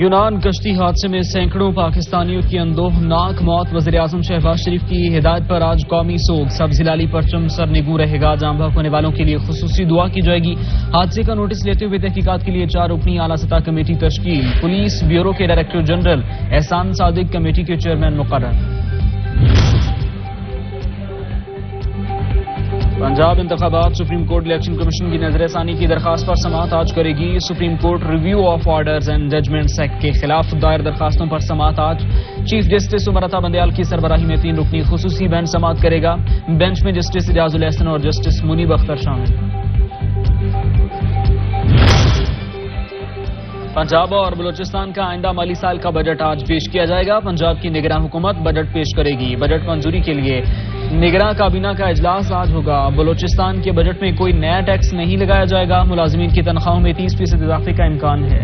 یونان کشتی حادثے میں سینکڑوں پاکستانیوں کی اندوہناک موت. وزیراعظم شہباز شریف کی ہدایت پر آج قومی سوگ. سبز ہلالی پرچم سرنگوں رہے گا. جاں بحق ہونے والوں کے لیے خصوصی دعا کی جائے گی. حادثے کا نوٹس لیتے ہوئے تحقیقات کے لیے 4 رکنی اعلیٰ سطح کمیٹی تشکیل. پولیس بیورو کے ڈائریکٹر جنرل احسان صادق کمیٹی کے چیئرمین مقرر. پنجاب انتخابات. سپریم کورٹ الیکشن کمیشن کی نظر ثانی کی درخواست پر سماعت آج کرے گی. Supreme court review of orders and judgments act کے خلاف دائر درخواستوں پر سماعت آج. چیف جسٹس عمر عطا بندیال کی سربراہی میں 3 رکنی خصوصی بینچ سماعت کرے گا. بینچ میں جسٹس اجاز الاحسن اور جسٹس منیب اختر شامل. پنجاب اور بلوچستان کا آئندہ مالی سال کا بجٹ آج پیش کیا جائے گا. پنجاب کی نگراں حکومت بجٹ پیش کرے گی. بجٹ منظوری کے لیے نگراں کابینہ کا اجلاس آج ہوگا. بلوچستان کے بجٹ میں کوئی نیا ٹیکس نہیں لگایا جائے گا. ملازمین کی تنخواہوں میں 30% اضافے کا امکان ہے.